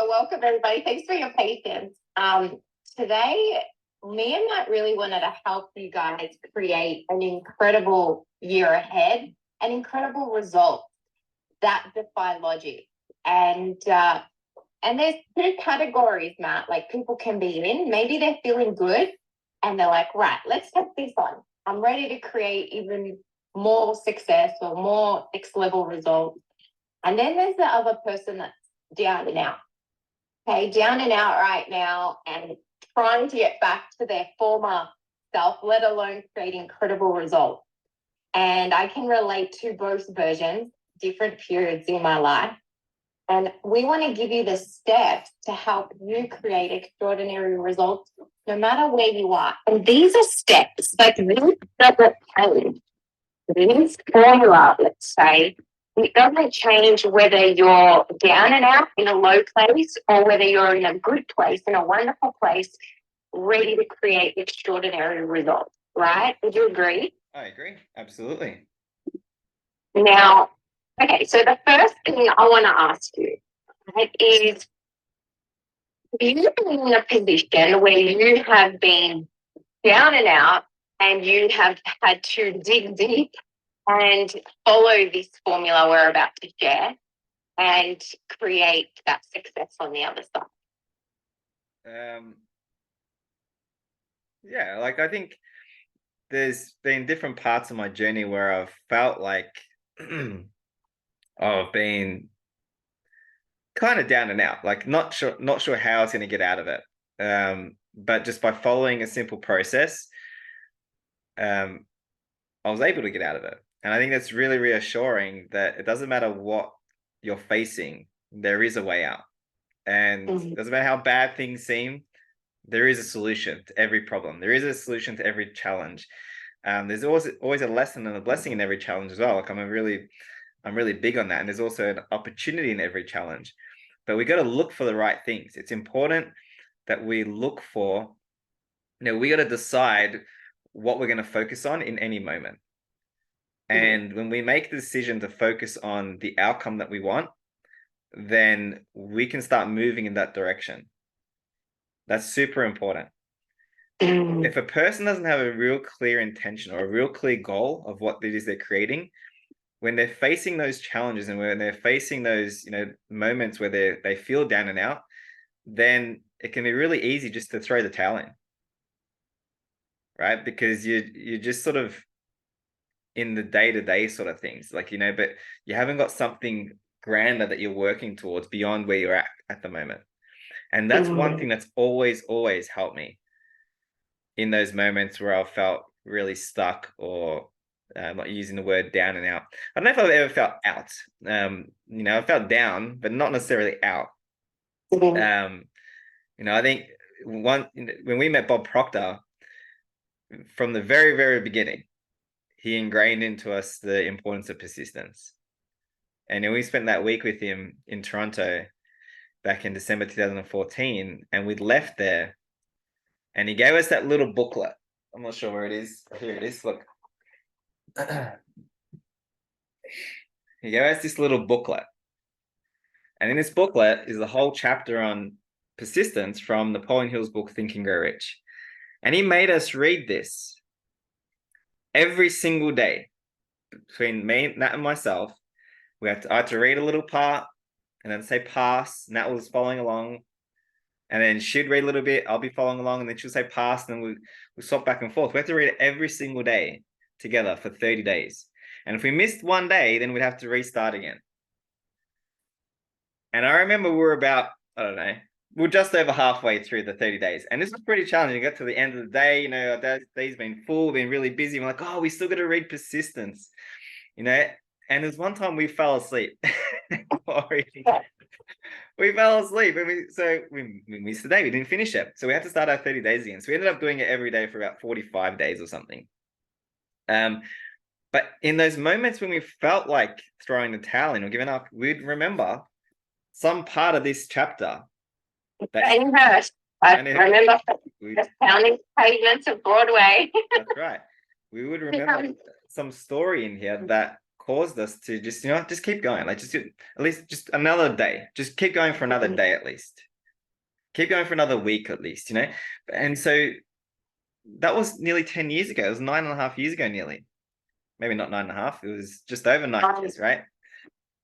welcome everybody. Thanks for your patience. Today, me and Matt really wanted to help you guys create an incredible year ahead, an incredible result that defy logic. And there's two categories, Matt. Like people can be in. Maybe they're feeling good, and they're like, right, let's take this on. I'm ready to create even more success or more next level results. And then there's the other person that's down and out. Okay, down and out right now and trying to get back to their former self, let alone create incredible results. And I can relate to both versions, different periods in my life. And we want to give you the steps to help you create extraordinary results no matter where you are. And these are steps, like this doesn't change. This formula, let's say, it doesn't change whether you're down and out in a low place or whether you're in a good place, in a wonderful place, ready to create extraordinary results, right? Would you agree? I agree. Absolutely. Now, okay, so the first thing I want to ask you, right, is you've been in a position where you have been down and out and you have had to dig deep and follow this formula we're about to share and create that success on the other side? Yeah, like I think there's been different parts of my journey where I've felt like I've been kind of down and out, like not sure how I was going to get out of it. But just by following a simple process, I was able to get out of it. And I think that's really reassuring that it doesn't matter what you're facing, there is a way out. And it doesn't matter how bad things seem, there is a solution to every problem. There is a solution to every challenge. There's always a lesson and a blessing in every challenge as well. Like I'm really big on that. And there's also an opportunity in every challenge. But we got to look for the right things. It's important that we look for, we got to decide what we're going to focus on in any moment. And when we make the decision to focus on the outcome that we want, then we can start moving in that direction. That's super important. If a person doesn't have a real clear intention or a real clear goal of what it is they're creating, when they're facing those challenges and when they're facing those, moments where they feel down and out, then it can be really easy just to throw the towel in, right? Because you're just sort of in the day-to-day sort of things, like, but you haven't got something grander that you're working towards beyond where you're at the moment. And that's one thing that's always helped me in those moments where I felt really stuck or not using the word down and out. I don't know if I've ever felt out. I felt down, but not necessarily out. I think when we met Bob Proctor, from the very, very beginning, he ingrained into us the importance of persistence. And we spent that week with him in Toronto back in December 2014, and we'd left there, and he gave us that little booklet. I'm not sure where it is. Here it is. Look. He gave us this little booklet. And in this booklet is the whole chapter on persistence from Napoleon Hill's book, Think and Grow Rich. And he made us read this every single day. Between me, Nat, and myself, I had to read a little part and then say pass. Nat was following along. And then she'd read a little bit, I'll be following along, and then she'll say pass, and then we swap back and forth. We have to read it every single day together for 30 days. And if we missed one day, then we'd have to restart again. And I remember we were about, we're just over halfway through the 30 days. And this was pretty challenging. We got to the end of the day, our day's been full, been really busy. We're like, we still got to read persistence, And there's one time we fell asleep. We fell asleep, and we missed the day. We didn't finish it, so we had to start our 30 days again. So we ended up doing it every day for about 45 days or something. But in those moments when we felt like throwing the towel in or giving up, we'd remember some part of this chapter. I remember the pounding pavements of Broadway. That's right. We would remember some story in here that caused us to just, just keep going. Like just at least just another day. Just keep going for another day at least. Keep going for another week at least, And so that was nearly 10 years ago. It was 9.5 years ago, nearly. Maybe not 9.5. It was just over 9 years, right?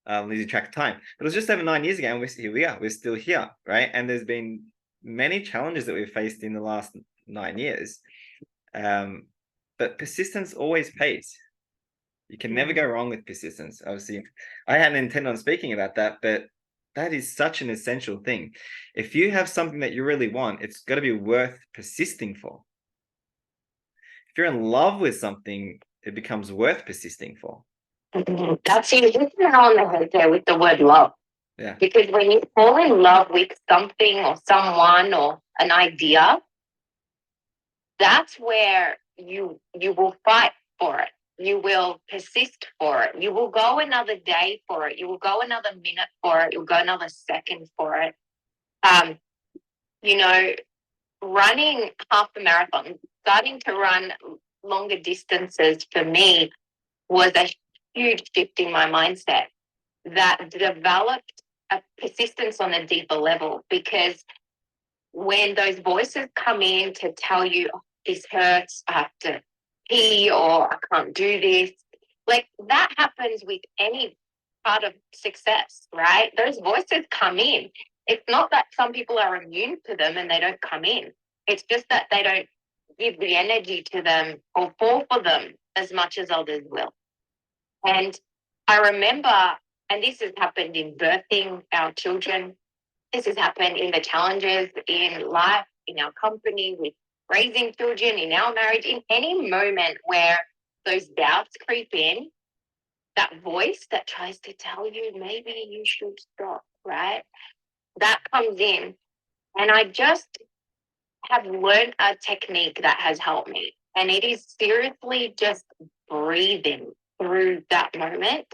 Losing track of time. But it was just over 9 years ago, and here we are. We're still here, right? And there's been many challenges that we've faced in the last 9 years. But persistence always pays. You can never go wrong with persistence. Obviously, I hadn't intended on speaking about that, but that is such an essential thing. If you have something that you really want, it's got to be worth persisting for. If you're in love with something, it becomes worth persisting for. That's you hit the nail on the head there with the word love. Yeah. Because when you fall in love with something or someone or an idea, that's where you will fight for it. You will persist for it. You will go another day for it. You will go another minute for it. You'll go another second for it. Running half a marathon, starting to run longer distances for me was a huge shift in my mindset that developed a persistence on a deeper level, because when those voices come in to tell you, oh, this hurts, I have to pee, or I can't do this, like that happens with any part of success, right? Those voices come in. It's not that some people are immune to them and they don't come in. It's just that they don't give the energy to them or fall for them as much as others will. And I remember, and this has happened in birthing our children, this has happened in the challenges in life, in our company, with raising children, in our marriage, in any moment where those doubts creep in, that voice that tries to tell you maybe you should stop, right? That comes in. And I just have learned a technique that has helped me. And it is seriously just breathing through that moment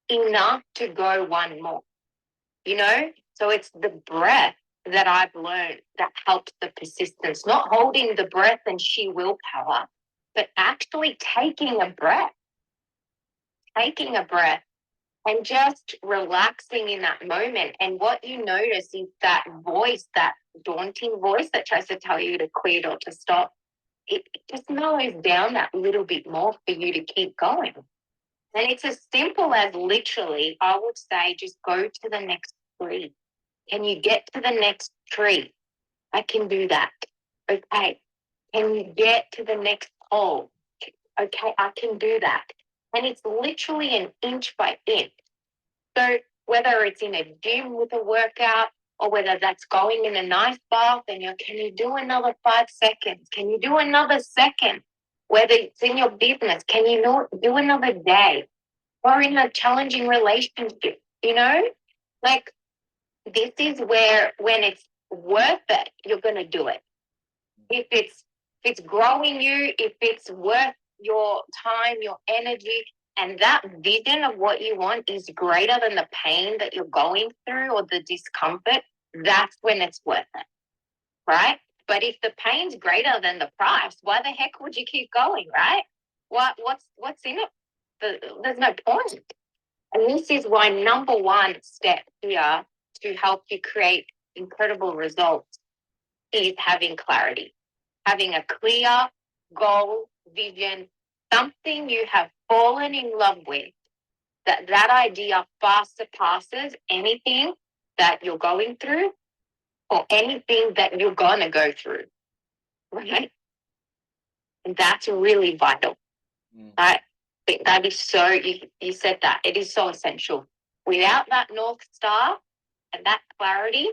enough to go one more, So it's the breath that I've learned that helps the persistence, not holding the breath and sheer willpower, but actually taking a breath and just relaxing in that moment. And what you notice is that voice, that daunting voice that tries to tell you to quit or to stop, it just mellows down that little bit more for you to keep going. And it's as simple as literally, I would say, just go to the next tree. Can you get to the next tree? I can do that. Okay. Can you get to the next pole? Okay, I can do that. And it's literally an inch by inch. So whether it's in a gym with a workout, or whether that's going in a nice bath and can you do another 5 seconds? Can you do another second? Whether it's in your business, can you do another day? Or in a challenging relationship, Like, this is where, when it's worth it, you're going to do it. If it's growing you, if it's worth your time, your energy, and that vision of what you want is greater than the pain that you're going through or the discomfort, that's when it's worth it, right? But if the pain's greater than the price, why the heck would you keep going, right? What's in it? There's no point. And this is why number one step here to help you create incredible results is having clarity, having a clear goal, vision, something you have fallen in love with, that idea far surpasses anything that you're going through or anything that you're going to go through, right? And that's really vital, right? That is so, you said that, it is so essential. Without that North Star and that clarity,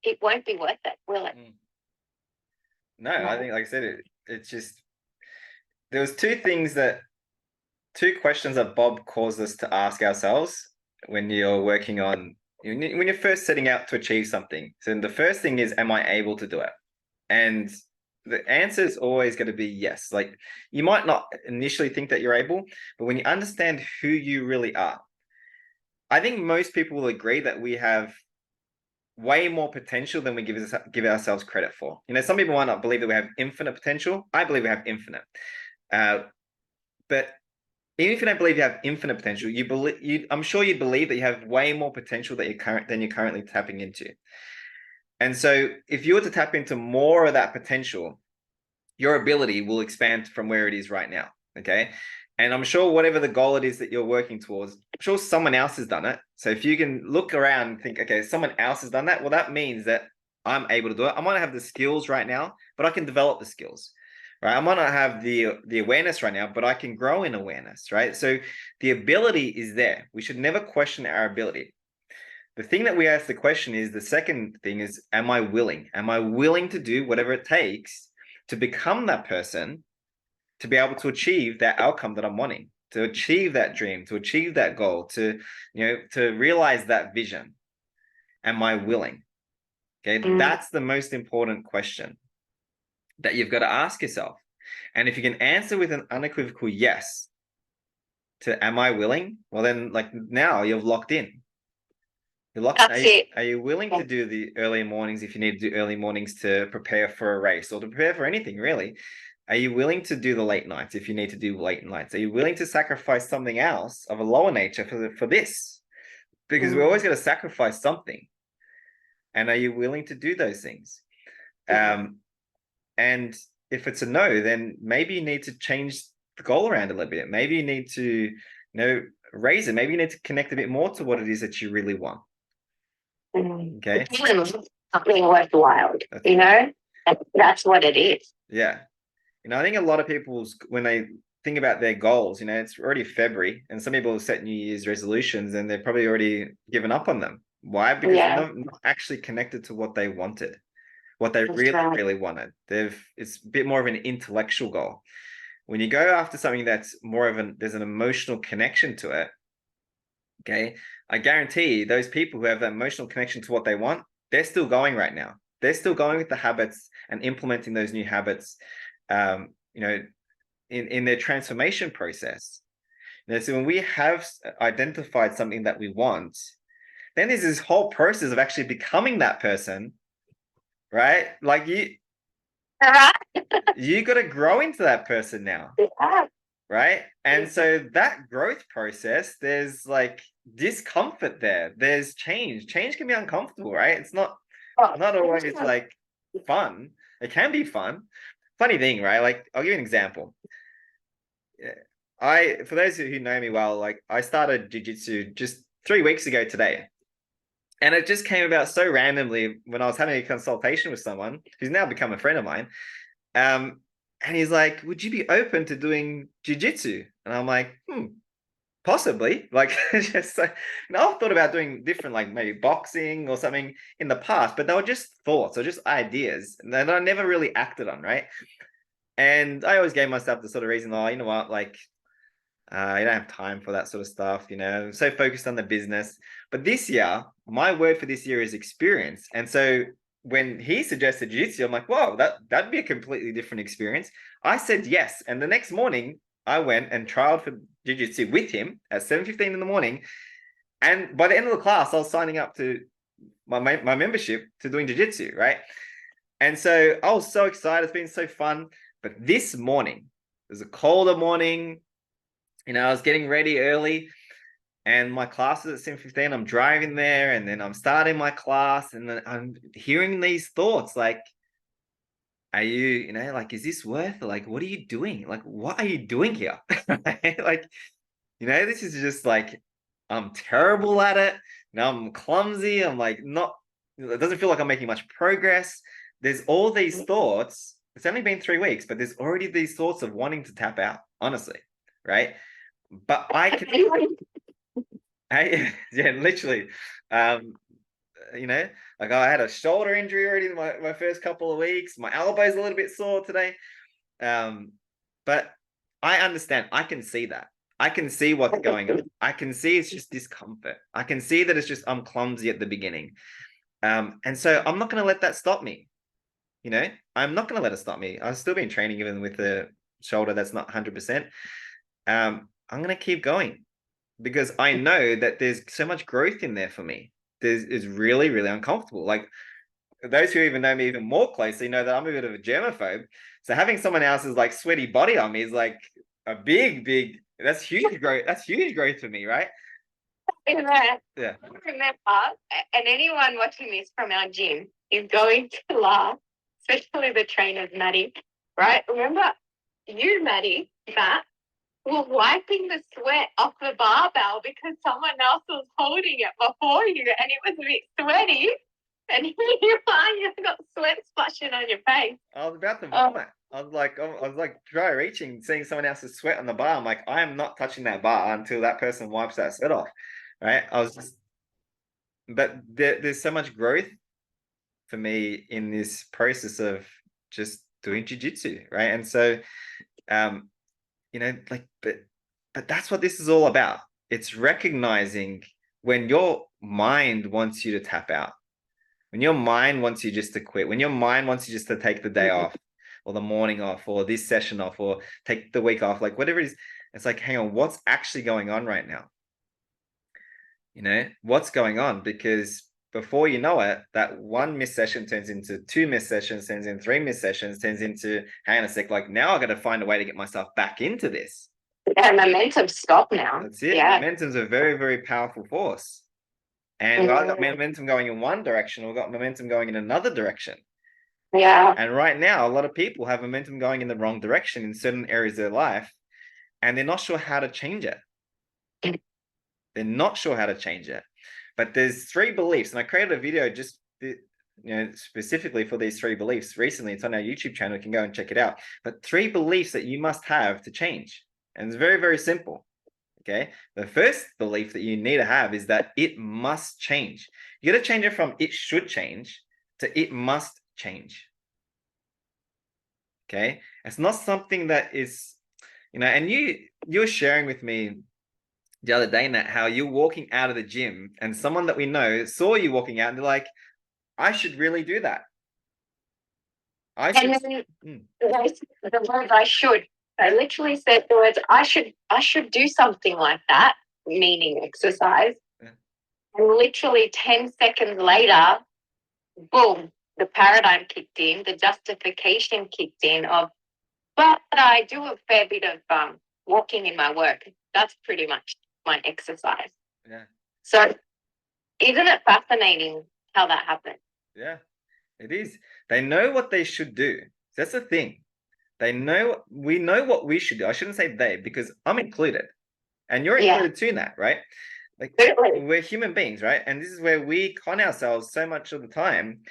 it won't be worth it, will it? No, I think, like I said, it's just, there was two questions that Bob caused us to ask ourselves when you're working on, when you're first setting out to achieve something. So the first thing is, am I able to do it? And the answer is always going to be yes. Like, you might not initially think that you're able, but when you understand who you really are, I think most people will agree that we have way more potential than we give ourselves credit for. Some people might not believe that we have infinite potential. I believe we have infinite. But even if you don't believe you have infinite potential, you believe I'm sure you believe that you have way more potential that than you're currently tapping into. And so if you were to tap into more of that potential, your ability will expand from where it is right now. Okay. And I'm sure whatever the goal it is that you're working towards, I'm sure someone else has done it. So if you can look around and think, okay, someone else has done that, well, that means that I'm able to do it. I might not have the skills right now, but I can develop the skills. Right. I might not have the awareness right now, but I can grow in awareness. Right. So the ability is there. We should never question our ability. The thing that we ask the question is, the second thing is, am I willing? Am I willing to do whatever it takes to become that person, to be able to achieve that outcome that I'm wanting, to achieve that dream, to achieve that goal, to, to realize that vision? Am I willing? Okay, that's the most important question that you've got to ask yourself. And if you can answer with an unequivocal yes to am I willing, well then, like, now you've locked in. You're locked in. That's it. Are you willing to do the early mornings if you need to do early mornings to prepare for a race or to prepare for anything, really? Are you willing to do the late nights if you need to do late nights? Are you willing to sacrifice something else of a lower nature for this? Because we're always going to sacrifice something. And are you willing to do those things? And if it's a no, then maybe you need to change the goal around a little bit. Maybe you need to, raise it. Maybe you need to connect a bit more to what it is that you really want. Okay. Something worthwhile, that's what it is. Yeah. I think a lot of people, when they think about their goals, it's already February, and some people set New Year's resolutions and they're probably already given up on them. Why? Because they're not actually connected to what they wanted, what they really wanted. It's a bit more of an intellectual goal. When you go after something that's more of there's an emotional connection to it, okay, I guarantee those people who have that emotional connection to what they want, they're still going right now. They're still going with the habits and implementing those new habits, in their transformation process. So when we have identified something that we want, then there's this whole process of actually becoming that person, right? Like you got to grow into that person now. Right. And so that growth process, there's like discomfort there. There's change. Change can be uncomfortable, right? It's not always like fun. It can be fun. Funny thing, right? Like, I'll give you an example. For those who know me well, like, I started jiu-jitsu just 3 weeks ago today. And it just came about so randomly when I was having a consultation with someone who's now become a friend of mine. And he's like, would you be open to doing jiu-jitsu? And I'm like, possibly. Like, just like, I've thought about doing different, like maybe boxing or something in the past, but they were just thoughts or just ideas that I never really acted on, right? And I always gave myself the sort of reason, you know what, like, I don't have time for that sort of stuff, I'm so focused on the business. But this year, my word for this year is experience. And so when he suggested jiu-jitsu, I'm like, whoa, that'd be a completely different experience. I said yes. And the next morning, I went and trialed for jiu-jitsu with him at 7:15 in the morning. And by the end of the class, I was signing up to my membership to doing jiu-jitsu, right? And so I was so excited. It's been so fun. But this morning, it was a colder morning. I was getting ready early. And my class is at 7:15. I'm driving there, and then I'm starting my class, and then I'm hearing these thoughts like, are you, like, is this worth it? Like, what are you doing? Like, what are you doing here? Like, this is just like, I'm terrible at it. I'm clumsy. I'm like, it doesn't feel like I'm making much progress. There's all these thoughts. It's only been 3 weeks, but there's already these thoughts of wanting to tap out, honestly, right? But I can... yeah, literally. Like, I had a shoulder injury already in my first couple of weeks. My elbow's a little bit sore today. But I understand. I can see that. I can see what's going on. I can see it's just discomfort. I can see that it's just I'm clumsy at the beginning. And so I'm not going to let that stop me. I'm not going to let it stop me. I've still been training even with the shoulder that's not 100%. I'm going to keep going, because I know that there's so much growth in there for me. It's really, really uncomfortable. Like, those who even know me even more closely know that I'm a bit of a germaphobe. So having someone else's like sweaty body on me is like a big, big That's huge growth. That's huge growth for me, right? Remember, Yeah. and anyone watching this from our gym is going to laugh, especially the trainers, Maddie, right? Remember, you, Maddie, Matt, were wiping the sweat off the barbell because someone else was holding it before you and it was a bit sweaty. And here you are, you've got sweat splashing on your face. I was about to vomit. I was like dry reaching, seeing someone else's sweat on the bar. I'm like, I am not touching that bar until that person wipes that sweat off. Right. But there's so much growth for me in this process of just doing jiu-jitsu, right? And so like, but that's what this is all about. It's recognizing when your mind wants you to tap out, when your mind wants you just to quit, when your mind wants you just to take the day off or the morning off or this session off or take the week off, like whatever it is. It's like, hang on, what's actually going on right now? What's going on? Because before you know it, that one missed session turns into 2 missed sessions, turns into 3 missed sessions, turns into, hang on a sec, like now I got to find a way to get myself back into this. Yeah, momentum stop now. That's it. Yeah. Momentum's a very, very powerful force. And I've got momentum going in one direction, or got momentum going in another direction. Yeah. And right now, a lot of people have momentum going in the wrong direction in certain areas of their life, and they're not sure how to change it. They're not sure how to change it. But there's 3 beliefs, and I created a video just specifically for these 3 beliefs recently. It's on our YouTube channel. You can go and check it out. But 3 beliefs that you must have to change. And it's very, very simple. Okay. The first belief that you need to have is that it must change. You got to change it from it should change to it must change. Okay. It's not something that is, and you're sharing with me the other day, Nat, how you're walking out of the gym and someone that we know saw you walking out and they're like, I should really do that. I should. And then the words I should. I literally said the words I should do something like that, meaning exercise. Yeah. And literally 10 seconds later, boom, the paradigm kicked in, the justification kicked in of, but I do a fair bit of walking in my work. That's pretty much my exercise. Yeah. So isn't it fascinating how that happened? Yeah, it is. They know what they should do. That's the thing. We know what we should do. I shouldn't say they, because I'm included. And you're included too, Nat, right? Like, we're human beings, right? And this is where we con ourselves so much of the time.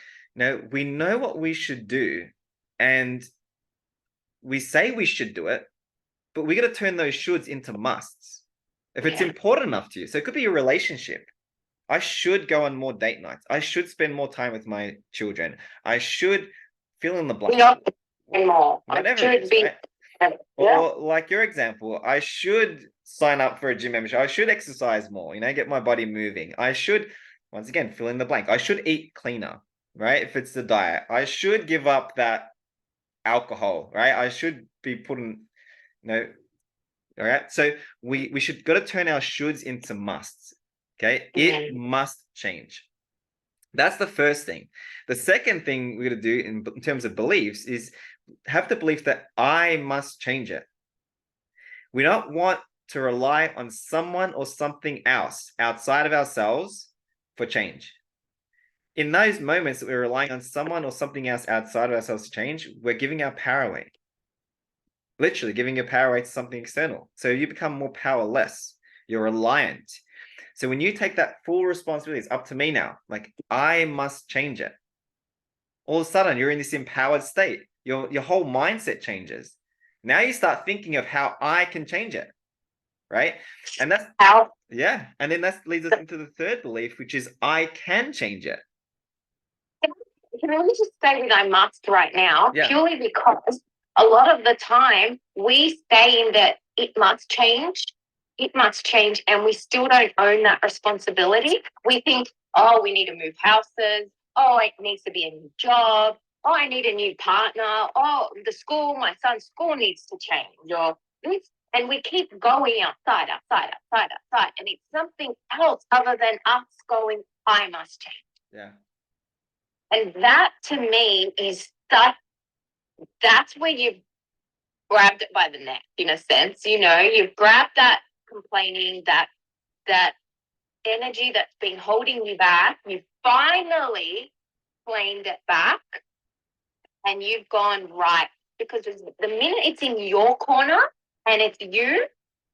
We know what we should do, and we say we should do it, but we got to turn those shoulds into musts. If it's important enough to you. So it could be a relationship. I should go on more date nights. I should spend more time with my children. I should fill in the blank. Anymore. Whatever right? Or like your example, I should sign up for a gym membership. I should exercise more, get my body moving. I should, once again, fill in the blank. I should eat cleaner, right? If it's the diet, I should give up that alcohol, right? I should be putting, all right. So we should got to turn our shoulds into musts. Okay. It must change. That's the first thing. The second thing we're going to do in terms of beliefs is have the belief that I must change it. We don't want to rely on someone or something else outside of ourselves for change. In those moments that we're relying on someone or something else outside of ourselves to change, we're giving our power away. Literally giving your power away to something external. So you become more powerless. You're reliant. So when you take that full responsibility, it's up to me now. Like, I must change it. All of a sudden, you're in this empowered state. Your whole mindset changes. Now you start thinking of how I can change it, right? And that's how. Yeah. And then that leads us into the third belief, which is I can change it. Can I just say that I must right now, purely because a lot of the time we stay in that it must change, and we still don't own that responsibility. We think, oh, we need to move houses. Oh, it needs to be a new job. Oh, I need a new partner. Oh, my son's school needs to change. And we keep going outside. And it's something else other than us going, I must change. Yeah. And that to me is that's where grabbed it by the neck in a sense. You've grabbed that complaining, that energy that's been holding you back. You've finally planed it back, and you've gone right, because the minute it's in your corner and it's you,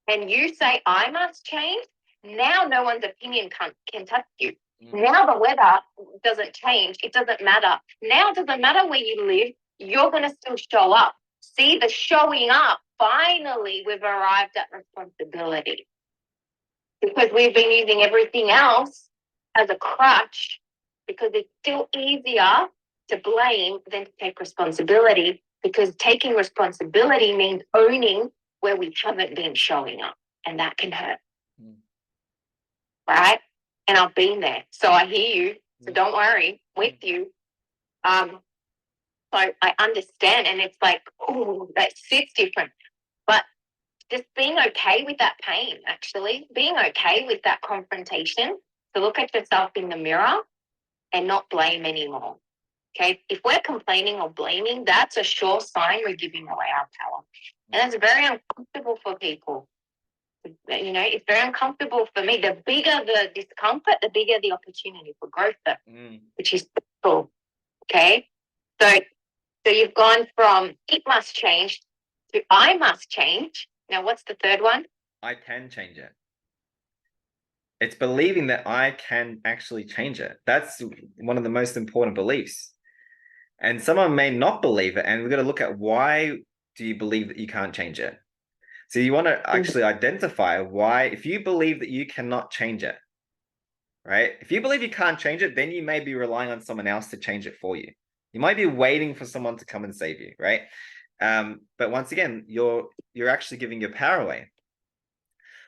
and you say, I must change, now no one's opinion can touch you. Now the weather doesn't change. It doesn't matter. Now it doesn't matter where you live. You're going to still show up. See, the showing up, finally, we've arrived at responsibility. Because we've been using everything else as a crutch, because it's still easier to blame than to take responsibility, because taking responsibility means owning where we haven't been showing up, and that can hurt. Right? And I've been there. So I hear you. So don't worry, with you. So I understand, and it's like, oh, that sits different. But just being okay with that pain, actually, being okay with that confrontation, to look at yourself in the mirror and not blame anymore. Okay? If we're complaining or blaming, that's a sure sign we're giving away our power. And that's very uncomfortable for people. It's very uncomfortable for me. The bigger the discomfort, the bigger the opportunity for growth, which is cool. Okay? So you've gone from it must change to I must change. Now, what's the third one? I can change it. It's believing that I can actually change it. That's one of the most important beliefs. And someone may not believe it, and we've got to look at, why do you believe that you can't change it? So you want to actually identify why. If you believe that you cannot change it, right? If you believe you can't change it, then you may be relying on someone else to change it for you. You might be waiting for someone to come and save you, right? But once again, you're actually giving your power away.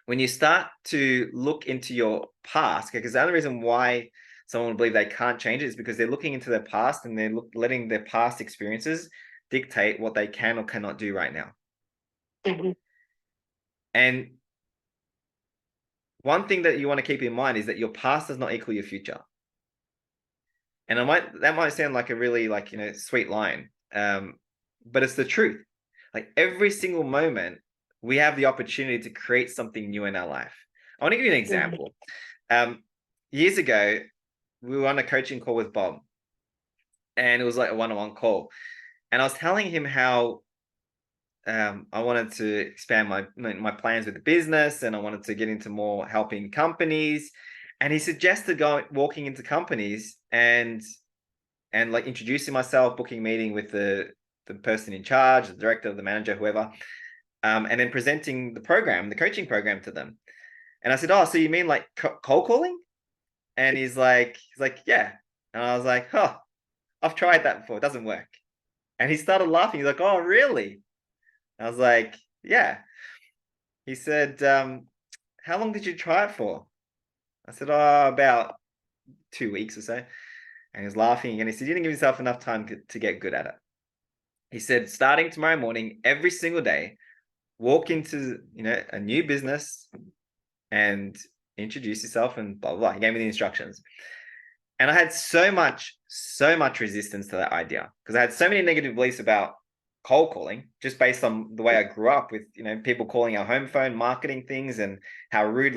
When you start to look into your past, because the only reason why someone would believe they can't change it is because they're looking into their past, and they're letting their past experiences dictate what they can or cannot do right now. And one thing that you want to keep in mind is that your past does not equal your future. And that might sound like a really sweet line, but it's the truth. Like, every single moment, we have the opportunity to create something new in our life. I want to give you an example. Years ago, we were on a coaching call with Bob, and it was like a one-on-one call. And I was telling him how I wanted to expand my plans with the business, and I wanted to get into more helping companies. And he suggested walking into companies and like introducing myself, booking a meeting with the person in charge, the director, the manager, whoever, and then presenting the coaching program to them. And I said, oh, so you mean like cold calling? And he's like, yeah. And I was like, oh, I've tried that before. It doesn't work. And he started laughing. He's like, oh, really? I was like, yeah. He said, how long did you try it for? I said, oh, about 2 weeks or so. And he was laughing, and he said, you didn't give yourself enough time to get good at it. He said, starting tomorrow morning, every single day, walk into a new business and introduce yourself and blah, blah, blah. He gave me the instructions. And I had so much resistance to that idea, because I had so many negative beliefs about cold calling, just based on the way I grew up with, people calling our home phone, marketing things, and how rude,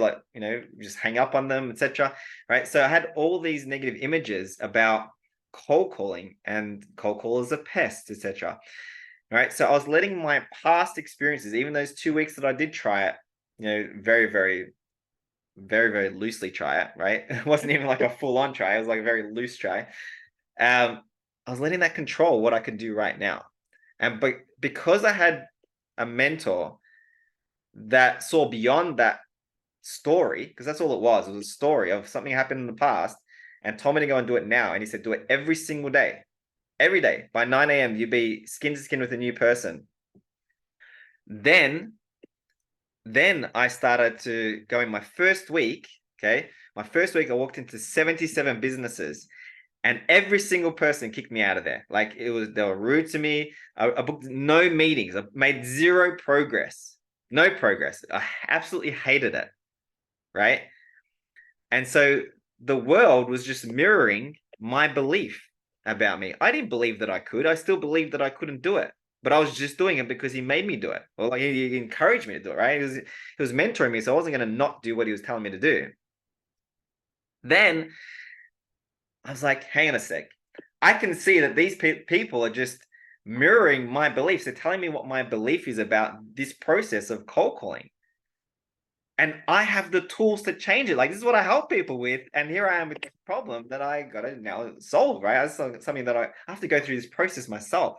just hang up on them, etc. Right. So I had all these negative images about cold calling, and cold callers are pests, etc. Right. So I was letting my past experiences, even those 2 weeks that I did try it, very, very, very, very loosely try it, right? It wasn't even like a full-on try. It was like a very loose try. I was letting that control what I could do right now. But because I had a mentor that saw beyond that story, because that's all it was a story of something happened in the past, and told me to go and do it now. And he said, do it every single day. Every day by 9 a.m. you'd be skin to skin with a new person. Then I started to go in my first week. Okay. My first week, I walked into 77 businesses, and every single person kicked me out of there. Like, they were rude to me. I booked no meetings. I made zero progress. No progress. I absolutely hated it. Right. And so the world was just mirroring my belief about me. I didn't believe that I could. I still believed that I couldn't do it. but I was just doing it because he made me do it. Or like he encouraged me to do it, right? He was mentoring me, so I wasn't going to not do what he was telling me to do. Then I was like, hang on a sec. I can see that these people are just mirroring my beliefs. They're telling me what my belief is about this process of cold calling. And I have the tools to change it. Like, this is what I help people with. And here I am with this problem that I got to now solve, right? That's something that I have to go through this process myself.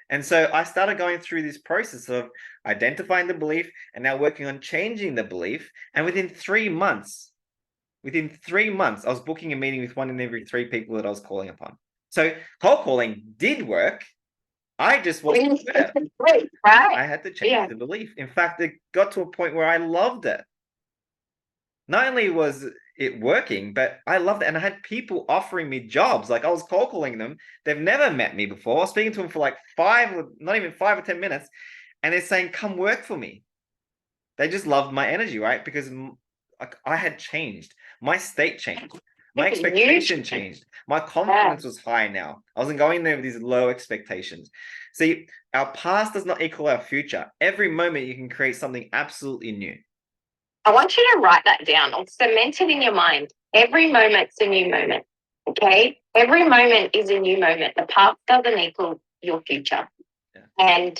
And so I started going through this process of identifying the belief and now working on changing the belief. And within 3 months, I was booking a meeting with one in every 3 people that I was calling upon. So cold calling did work. I just wasn't good at it. Right. I had to change the belief. In fact, it got to a point where I loved it. Not only was it working, but I loved it. And I had people offering me jobs. Like, I was cold calling them. They've never met me before. I was speaking to them for like not even 5 or 10 minutes. And they're saying, come work for me. They just loved my energy, right? Because I had changed. My state changed. My expectation changed. My confidence was high now. I wasn't going there with these low expectations. See, our past does not equal our future. Every moment you can create something absolutely new. I want you to write that down or cement it in your mind. Every moment's a new moment. Okay? Every moment is a new moment. The past doesn't equal your future. Yeah.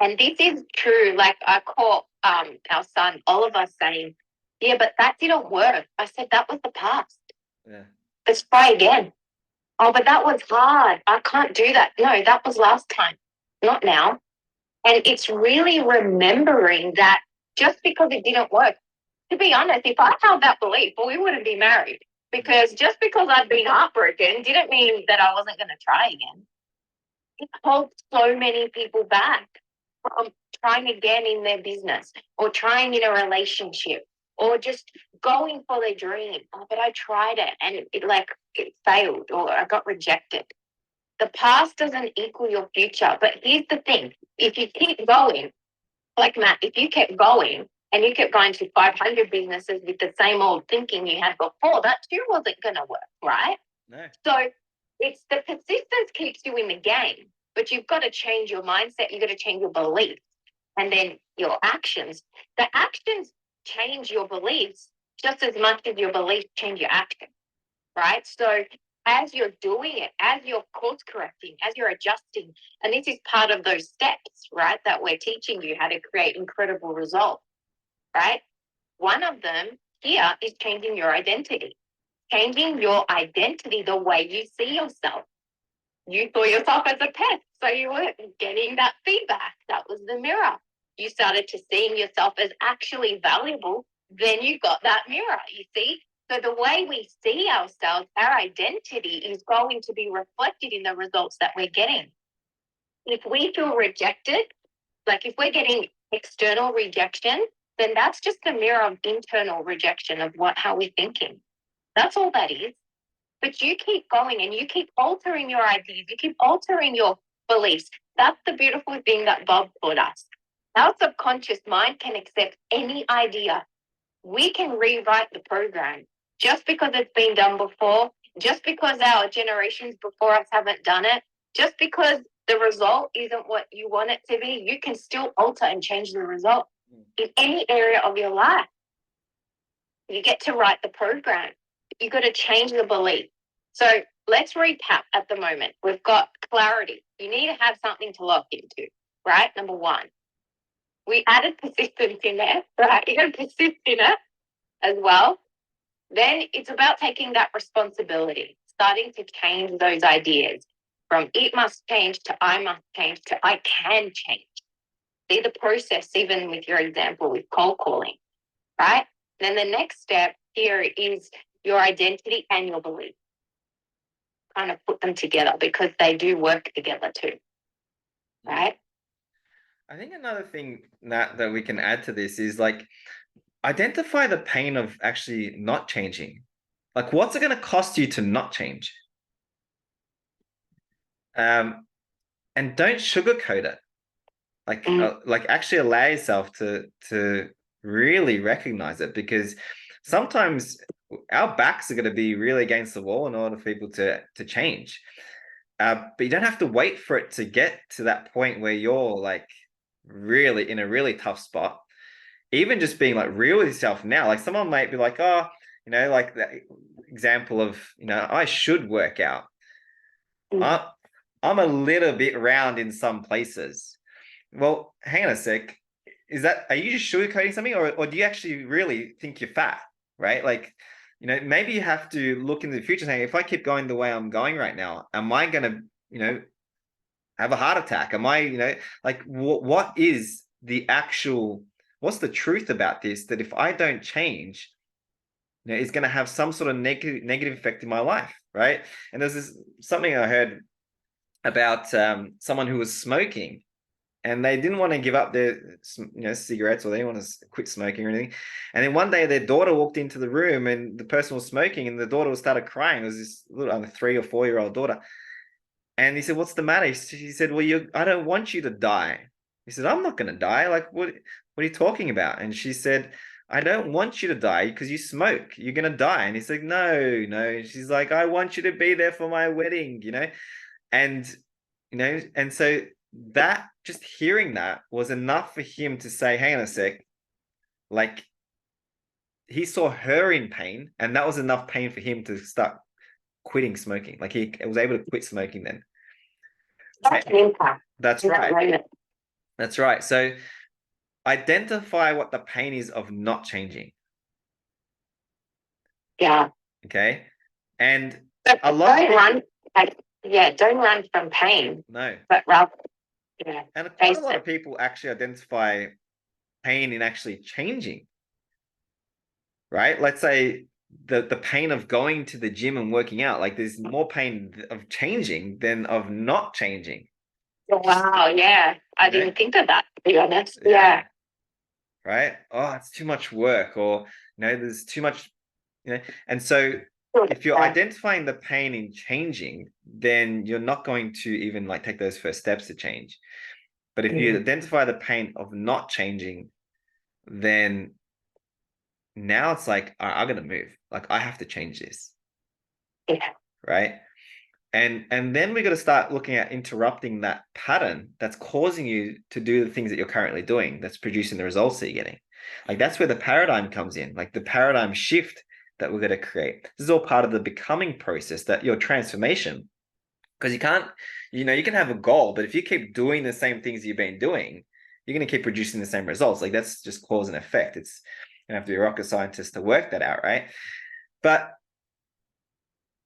And this is true. Like, I caught our son Oliver saying, yeah, but that didn't work. I said, that was the past. Yeah. Let's try again. Oh, but that was hard. I can't do that. No, that was last time, not now. And it's really remembering that just because it didn't work. To be honest, if I held that belief, well, we wouldn't be married. Because just because I'd been heartbroken didn't mean that I wasn't going to try again. It holds so many people back from trying again in their business or trying in a relationship or just going for their dream. Oh, but I tried it and it failed or I got rejected. The past doesn't equal your future. But here's the thing. If you keep going, like Matt, if you kept going and you kept going to 500 businesses with the same old thinking you had before, that too wasn't going to work, right? No. So it's the persistence keeps you in the game, but you've got to change your mindset. You've got to change your beliefs and then your actions. The actions change your beliefs just as much as your beliefs change your action, right? So as you're doing it, as you're course correcting, as you're adjusting, and this is part of those steps, right, that we're teaching you how to create incredible results, right? One of them here is changing your identity. Changing your identity, the way you see yourself. You saw yourself as a pet, so you were getting that feedback. That was the mirror. You started to seeing yourself as actually valuable, then you got that mirror, you see? So the way we see ourselves, our identity is going to be reflected in the results that we're getting. If we feel rejected, like if we're getting external rejection, then that's just a mirror of internal rejection of how we're thinking. That's all that is. But you keep going and you keep altering your ideas. You keep altering your beliefs. That's the beautiful thing that Bob taught us. Our subconscious mind can accept any idea. We can rewrite the program just because it's been done before, just because our generations before us haven't done it, just because the result isn't what you want it to be, you can still alter and change the result in any area of your life. You get to write the program. You've got to change the belief. So let's recap at the moment. We've got clarity. You need to have something to lock into, right? Number one. We added persistence in there, right? You got to persist in it as well. Then it's about taking that responsibility, starting to change those ideas from it must change to I must change to I can change. See the process, even with your example with cold calling, right? Then the next step here is your identity and your belief. Kind of put them together because they do work together too, right? I think another thing that we can add to this is like identify the pain of actually not changing. Like, what's it going to cost you to not change? And don't sugarcoat it. Like actually allow yourself to really recognize it, because sometimes our backs are going to be really against the wall in order for people to change. But you don't have to wait for it to get to that point where you're like really in a really tough spot. Even just being like real with yourself now, like someone might be like, oh, like that example of, I should work out. Mm. I'm a little bit round in some places. Well, hang on a sec. Are you just sugarcoating something, or do you actually really think you're fat? Right? Like, maybe you have to look into the future saying, if I keep going the way I'm going right now, am I gonna, have a heart attack? Am I, like what is the actual, what's the truth about this, that if I don't change, is going to have some sort of negative effect in my life, right? And there's something I heard about someone who was smoking, and they didn't want to give up their cigarettes, or they didn't want to quit smoking or anything. And then one day their daughter walked into the room, and the person was smoking, and the daughter started crying. It was this little 3 or 4 year old daughter. And he said, "What's the matter?" She said, "Well, I don't want you to die." He said, "I'm not going to die. Like, what are you talking about?" And she said, "I don't want you to die because you smoke. You're going to die." And he's like, "No, no." And she's like, "I want you to be there for my wedding, And, and so that, just hearing that was enough for him to say, hang on a sec, like, he saw her in pain, and that was enough pain for him to start quitting smoking. Like, he was able to quit smoking then. That's an impact. That's in that right. moment. That's right. So identify what the pain is of not changing. Yeah. Okay. And So a lot don't run. Don't run from pain, no. but rather, And quite face a lot it. of people actually identify pain in actually changing. Right? Let's say the pain of going to the gym and working out, like there's more pain of changing than of not changing. Wow, yeah. I You know? didn't think of that, to be honest. Yeah. Yeah. Right? Oh, it's too much work, or there's too much, and so if you're identifying the pain in changing, then you're not going to even like take those first steps to change. But if you identify the pain of not changing, then now it's like, all right, I'm gonna move. Like, I have to change this. Yeah. Right? And then we got to start looking at interrupting that pattern that's causing you to do the things that you're currently doing, that's producing the results that you're getting. Like, that's where the paradigm comes in, like the paradigm shift that we're going to create. This is all part of the becoming process, that your transformation. Because you can't, you can have a goal, but if you keep doing the same things you've been doing, you're going to keep producing the same results. Like, that's just cause and effect. It's, you have to be a rocket scientist to work that out, right? But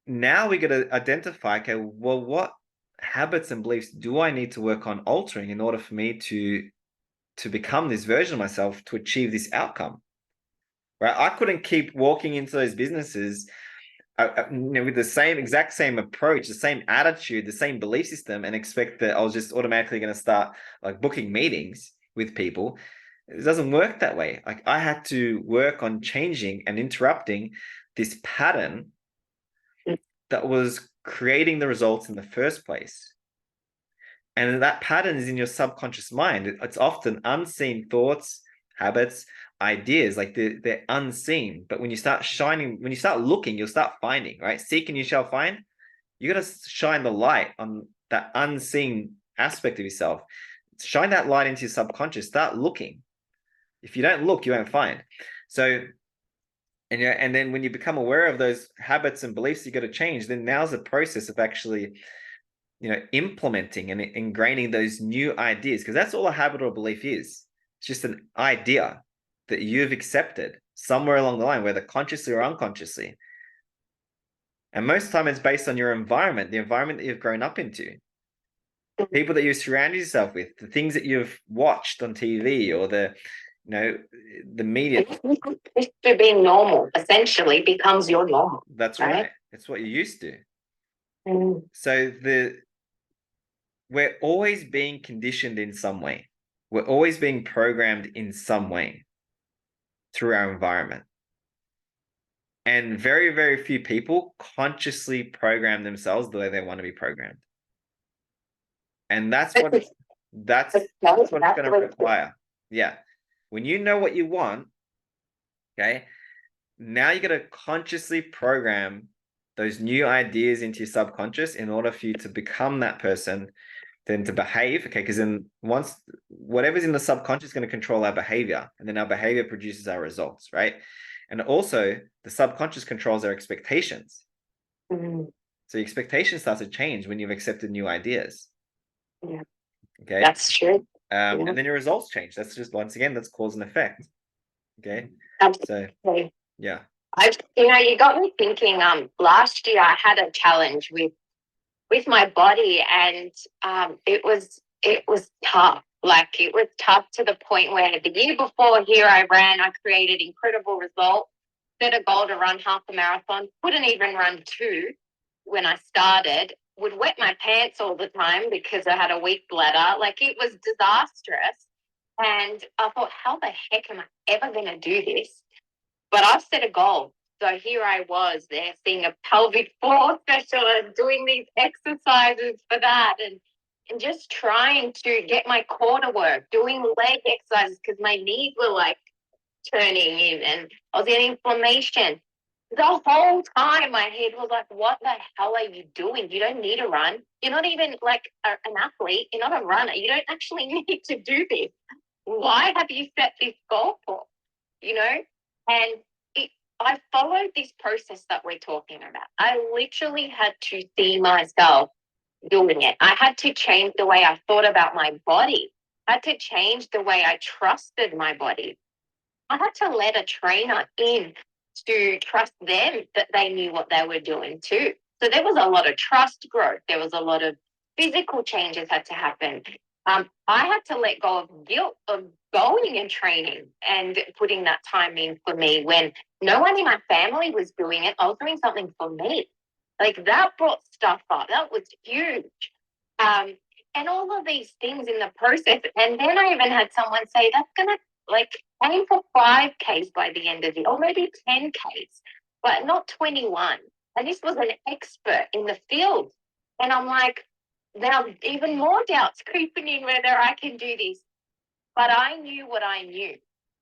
now we got to identify, okay, well, what habits and beliefs do I need to work on altering in order for me to become this version of myself, to achieve this outcome, right? I couldn't keep walking into those businesses with the exact same approach, the same attitude, the same belief system, and expect that I was just automatically going to start like booking meetings with people. It doesn't work that way. Like, I had to work on changing and interrupting this pattern that was creating the results in the first place. And that pattern is in your subconscious mind. It's often unseen thoughts, habits, ideas, like they're unseen. But when you start looking, you'll start finding, right? Seek and you shall find. You got to shine the light on that unseen aspect of yourself. Shine that light into your subconscious. Start looking. If you don't look, you won't find. So, and then when you become aware of those habits and beliefs you got to change, then now's the process of actually implementing and ingraining those new ideas, because that's all a habit or belief is. It's just an idea that you've accepted somewhere along the line, whether consciously or unconsciously. And most of the time it's based on your environment, the environment that you've grown up into, people that you've surrounded yourself with, the things that you've watched on TV, or the media. To being normal essentially becomes your normal. That's right. It's what you're used to. So we're always being conditioned in some way. We're always being programmed in some way through our environment. And very, very few people consciously program themselves the way they want to be programmed. And that's what it's going to require. Yeah. When you know what you want, okay, now you're going to consciously program those new ideas into your subconscious in order for you to become that person, then to behave. Okay, because then once whatever's in the subconscious is going to control our behavior, and then our behavior produces our results, right? And also the subconscious controls our expectations. Mm, So your expectations start to change when you've accepted new ideas. yeah, Okay. that's true. Yeah. And then your results change. That's just, once again, that's cause and effect. Okay. So Absolutely. yeah. You got me thinking, last year I had a challenge with my body, and it was tough. Like, it was tough to the point where the year before here I created incredible results, set a goal to run half a marathon, couldn't even run two when I started, would wet my pants all the time because I had a weak bladder. Like, it was disastrous. And I thought, how the heck am I ever going to do this? But I've set a goal. So here I was there seeing a pelvic floor specialist, doing these exercises for that, and just trying to get my core to work, doing leg exercises because my knees were like turning in and I was getting inflammation. The whole time my head was like, what the hell are you doing? You don't need to run. You're not even like an athlete. You're not a runner. You don't actually need to do this. Why have you set this goal for? You know? And I followed this process that we're talking about. I literally had to see myself doing it. I had to change the way I thought about my body. I had to change the way I trusted my body. I had to let a trainer in to trust them that they knew what they were doing too. So there was a lot of trust growth. There was a lot of physical changes had to happen. I had to let go of guilt of going and training and putting that time in for me when no one in my family was doing it. I was doing something for me. Like, that brought stuff up. That was huge. And all of these things in the process. And then I even had someone say, that's going to like aim for 5Ks by the end of the, or maybe 10Ks, but not 21. And this was an expert in the field. And I'm like, now even more doubts creeping in whether I can do this. But I knew what I knew.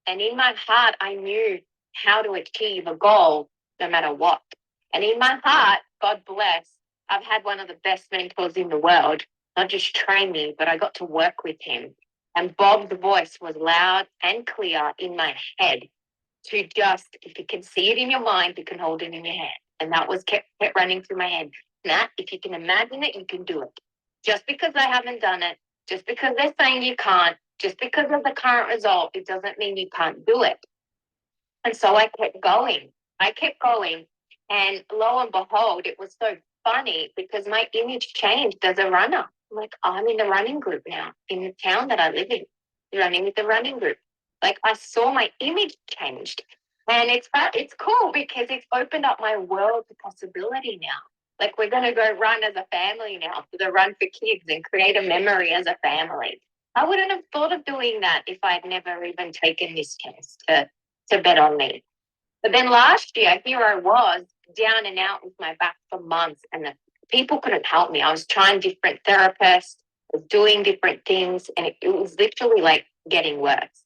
And in my heart, I knew how to achieve a goal no matter what. And in my heart, God bless, I've had one of the best mentors in the world, not just train me, but I got to work with him. And Bob's voice was loud and clear in my head to just, if you can see it in your mind, you can hold it in your hand. And that was kept running through my head. Nat, if you can imagine it, you can do it. Just because I haven't done it, just because they're saying you can't, just because of the current result, it doesn't mean you can't do it. And so I kept going. And lo and behold, it was so funny because my image changed as a runner. Like, I'm in the running group now in the town that I live in, running with the running group. Like, I saw my image changed. And it's cool because it's opened up my world to possibility now. Like, we're going to go run as a family now for the Run for Kids and create a memory as a family. I wouldn't have thought of doing that if I'd never even taken this chance to bet on me. But then last year, here I was down and out with my back for months, and the people couldn't help me. I was trying different therapists, I was doing different things, and it was literally like getting worse.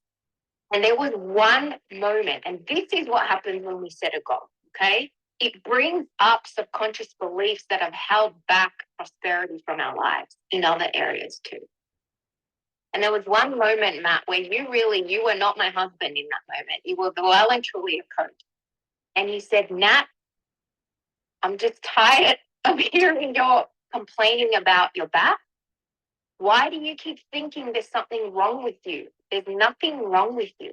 And there was one moment, and this is what happens when we set a goal, okay? It brings up subconscious beliefs that have held back prosperity from our lives in other areas too. And there was one moment, Matt, where you were not my husband in that moment. You were well and truly a coach. And you said, Nat, I'm just tired of hearing your complaining about your back. Why do you keep thinking there's something wrong with you? There's nothing wrong with you.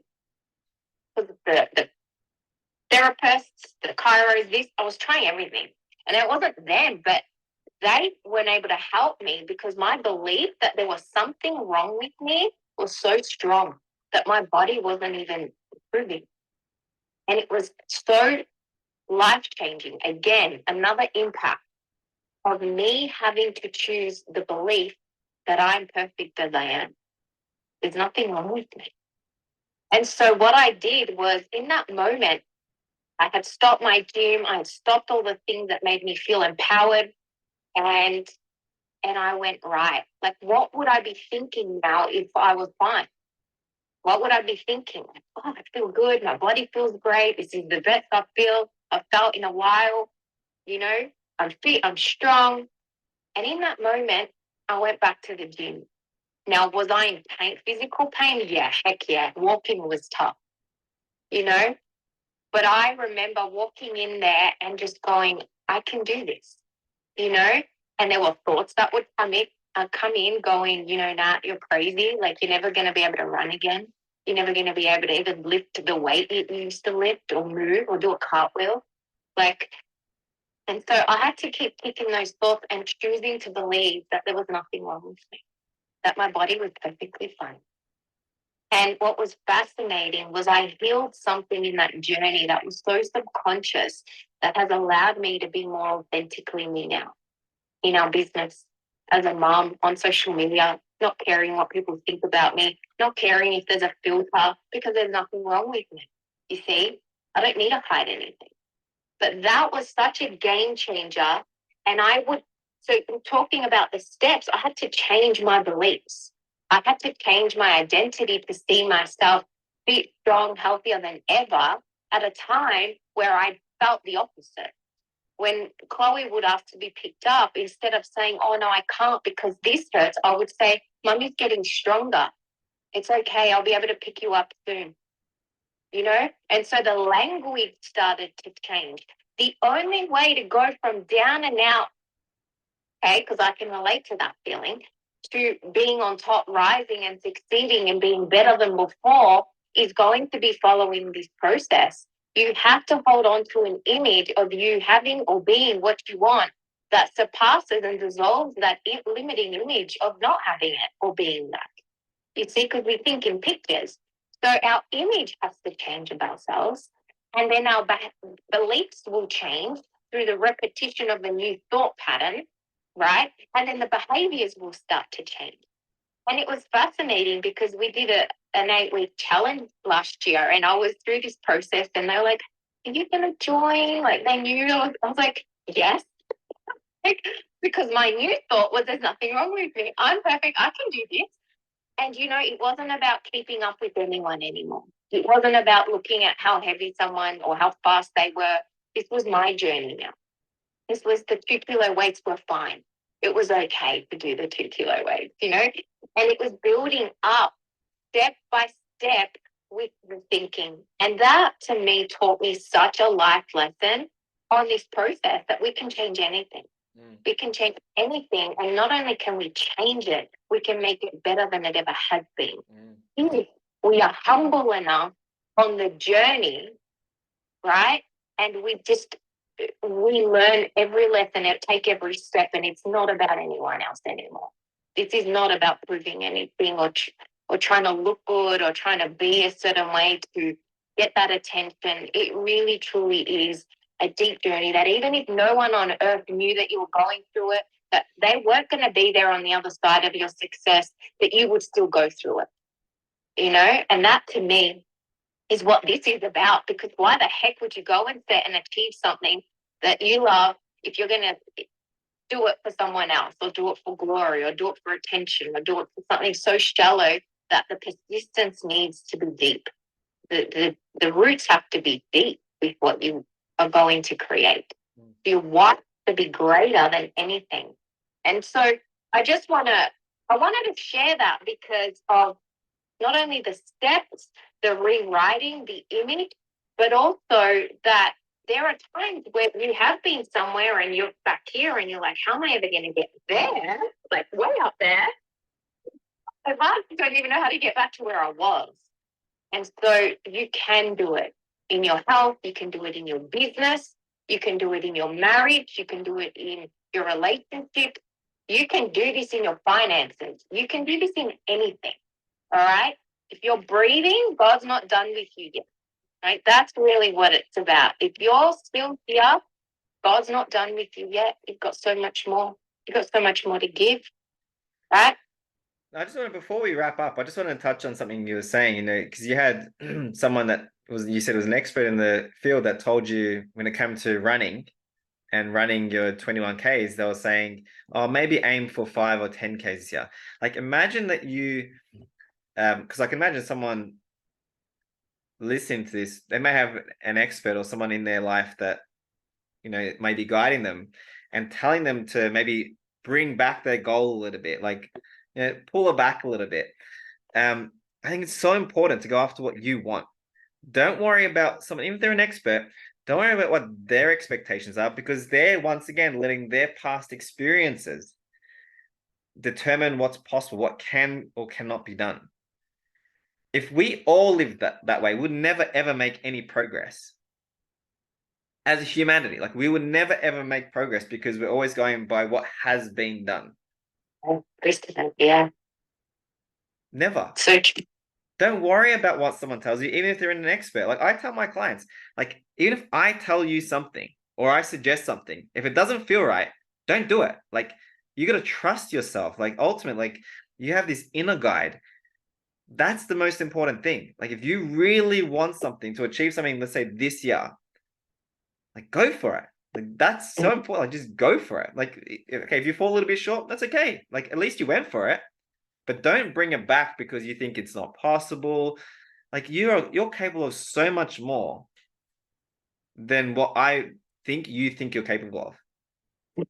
Because the therapists, the chiros, this, I was trying everything. And it wasn't them, but they weren't able to help me because my belief that there was something wrong with me was so strong that my body wasn't even improving. And it was so life-changing. Again, another impact of me having to choose the belief that I'm perfect as I am. There's nothing wrong with me. And so what I did was, in that moment, I had stopped my gym. I had stopped all the things that made me feel empowered. And I went, right, like, what would I be thinking now if I was fine? What would I be thinking? Oh, I feel good. My body feels great. This is the best I've felt in a while. You know, I'm fit, I'm strong. And in that moment, I went back to the gym. Now, was I in pain, physical pain? Yeah, heck yeah. Walking was tough, you know? But I remember walking in there and just going, I can do this, you know? And there were thoughts that would come in going, nah, you're crazy. Like, you're never going to be able to run again. You're never going to be able to even lift the weight you used to lift or move or do a cartwheel. Like, and so I had to keep kicking those thoughts and choosing to believe that there was nothing wrong with me, that my body was perfectly fine. And what was fascinating was I healed something in that journey that was so subconscious that has allowed me to be more authentically me now in our business, as a mom, on social media, not caring what people think about me, not caring if there's a filter, because there's nothing wrong with me. You see, I don't need to hide anything. But that was such a game changer. And so talking about the steps, I had to change my beliefs. I had to change my identity to see myself fit, strong, healthier than ever at a time where I felt the opposite. When Chloe would ask to be picked up, instead of saying, oh, no, I can't because this hurts, I would say, Mummy's getting stronger. It's okay. I'll be able to pick you up soon. And so the language started to change. The only way to go from down and out, okay, because I can relate to that feeling, to being on top, rising and succeeding and being better than before is going to be following this process. You have to hold on to an image of you having or being what you want that surpasses and dissolves that limiting image of not having it or being that. You see, because we think in pictures. So our image has to change of ourselves, and then our beliefs will change through the repetition of a new thought pattern, right? And then the behaviors will start to change. And it was fascinating because we did an 8-week challenge last year, and I was through this process, and they were like, are you going to join? Like, they knew. I was like, yes. Because my new thought was, there's nothing wrong with me. I'm perfect. I can do this. And, it wasn't about keeping up with anyone anymore. It wasn't about looking at how heavy someone or how fast they were. This was my journey now. This was the 2 kilo weights were fine. It was okay to do the 2 kilo weights, and it was building up step by step with the thinking. And that to me taught me such a life lesson on this process that we can change anything. We can change anything, and not only can we change it, we can make it better than it ever has been. If we are humble enough on the journey, right? And we learn every lesson, take every step, and it's not about anyone else anymore. This is not about proving anything or trying to look good or trying to be a certain way to get that attention. It really, truly is a deep journey that even if no one on earth knew that you were going through it, that they weren't going to be there on the other side of your success, that you would still go through it, And that to me is what this is about, because why the heck would you go and set and achieve something that you love if you're going to do it for someone else or do it for glory or do it for attention or do it for something so shallow that the persistence needs to be deep. The roots have to be deep with what you are going to create. You want to be greater than anything. And so I wanted to share that because of not only the steps, the rewriting, the image, but also that there are times where you have been somewhere and you're back here and you're like, how am I ever going to get there? Like way up there. I don't even know how to get back to where I was. And so you can do it in your health, you can do it in your business, you can do it in your marriage, you can do it in your relationship, you can do this in your finances, you can do this in anything. All right. If you're breathing, God's not done with you yet. Right. That's really what it's about. If you're still here, God's not done with you yet. You've got so much more. You've got so much more to give. Right. I just wanted, before we wrap up, I just wanted to touch on something you were saying, because you had someone that you said was an expert in the field that told you when it came to running and running your 21Ks, they were saying, oh, maybe aim for 5 or 10Ks this year. Like, imagine that you, because I can imagine someone listening to this, they may have an expert or someone in their life that maybe guiding them and telling them to maybe bring back their goal a little bit, like, pull it back a little bit. I think it's so important to go after what you want. Don't worry about someone, even if they're an expert, don't worry about what their expectations are, because they're, once again, letting their past experiences determine what's possible, what can or cannot be done. If we all lived that way, we'd never ever make any progress as a humanity. Like, we would never ever make progress because we're always going by what has been done. Yeah. Never. So true. Don't worry about what someone tells you, even if they're an expert. Like, I tell my clients, like, even if I tell you something or I suggest something, if it doesn't feel right, don't do it. Like, you got to trust yourself. Like, ultimately, like, you have this inner guide. That's the most important thing. Like, if you really want something, to achieve something, let's say this year, like, go for it. Like, that's so important. Like, just go for it. Like, okay, if you fall a little bit short, that's okay. Like, at least you went for it. But don't bring it back because you think it's not possible. Like, you're capable of so much more than what I think you think you're capable of.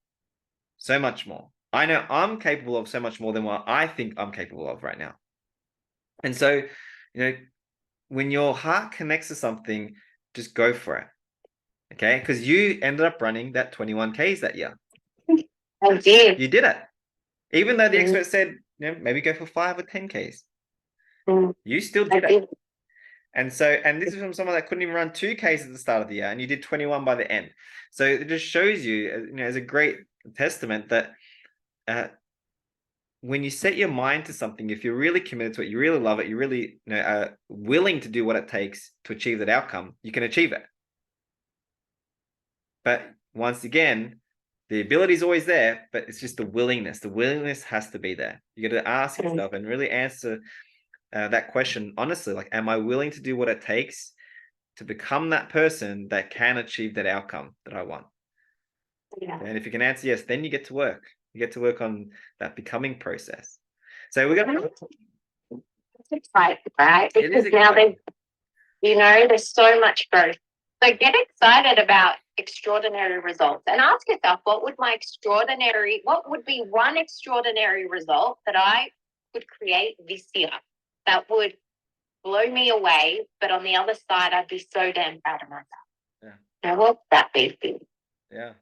So much more. I know I'm capable of so much more than what I think I'm capable of right now. And so, when your heart connects to something, just go for it. Okay? Because you ended up running that 21 Ks that year. I did. You did it. Even though the expert said, maybe go for 5 or 10 Ks. You still did it. And this is from someone that couldn't even run 2 Ks at the start of the year, and you did 21 by the end. So it just shows you, as a great testament that when you set your mind to something, if you're really committed to it, you really love it, you really are willing to do what it takes to achieve that outcome, you can achieve it. But once again, the ability is always there, but it's just the willingness. The willingness has to be there. You got to ask yourself and really answer that question honestly, like, am I willing to do what it takes to become that person that can achieve that outcome that I want? Yeah. And if you can answer yes, then you get to work. You get to work on that becoming process. So we're going to... It's exciting, right? It is Because now there's so much growth. So get excited about extraordinary results and ask yourself, what would be one extraordinary result that I could create this year that would blow me away, but on the other side, I'd be so damn proud of myself. Yeah. Now, what's that be for you? Yeah.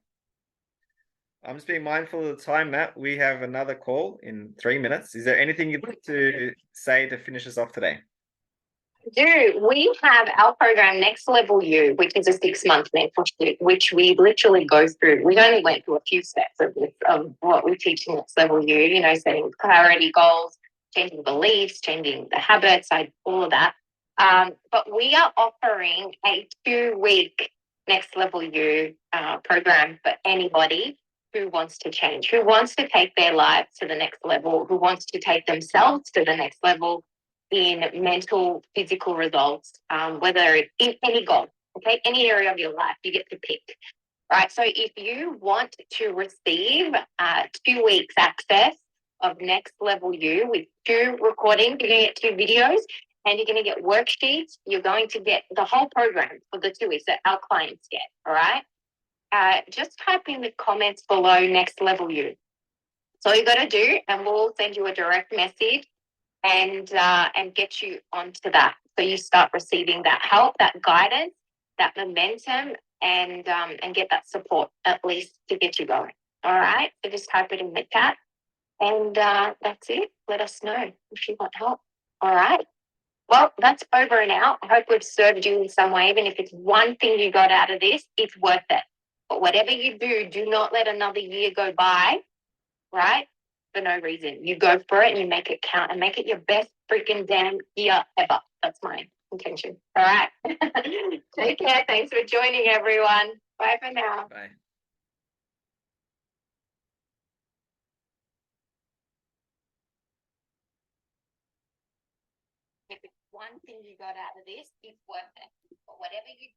I'm just being mindful of the time, Matt. We have another call in 3 minutes. Is there anything you'd like to say to finish us off today? We have our program Next Level You, which is a 6-month mentorship, which we literally go through. We only went through a few steps of what we teach in Next Level You, setting clarity, goals, changing beliefs, changing the habits, all of that. But we are offering a 2-week Next Level You program for anybody who wants to change, who wants to take their lives to the next level, who wants to take themselves to the next level in mental, physical results, whether it's in any goal, okay, any area of your life, you get to pick, right? So if you want to receive 2 weeks access of Next Level You with 2 recordings, you're going to get 2 videos, and you're going to get worksheets. You're going to get the whole program for the 2 weeks that our clients get, all right? Just type in the comments below Next Level You. So all you got to do, and we'll send you a direct message and get you onto that, so you start receiving that help, that guidance, that momentum, and get that support at least to get you going. All right, so just type it in the chat, and that's it. Let us know if you want help. All right. Well, that's over and out. I hope we've served you in some way. Even if it's one thing you got out of this, it's worth it. But whatever you do not let another year go by, right? For no reason. You go for it and you make it count and make it your best freaking damn year ever. That's my intention. All right. Take care. Thanks for joining, everyone. Bye for now. Bye. If it's one thing you got out of this, it's worth it. But whatever you do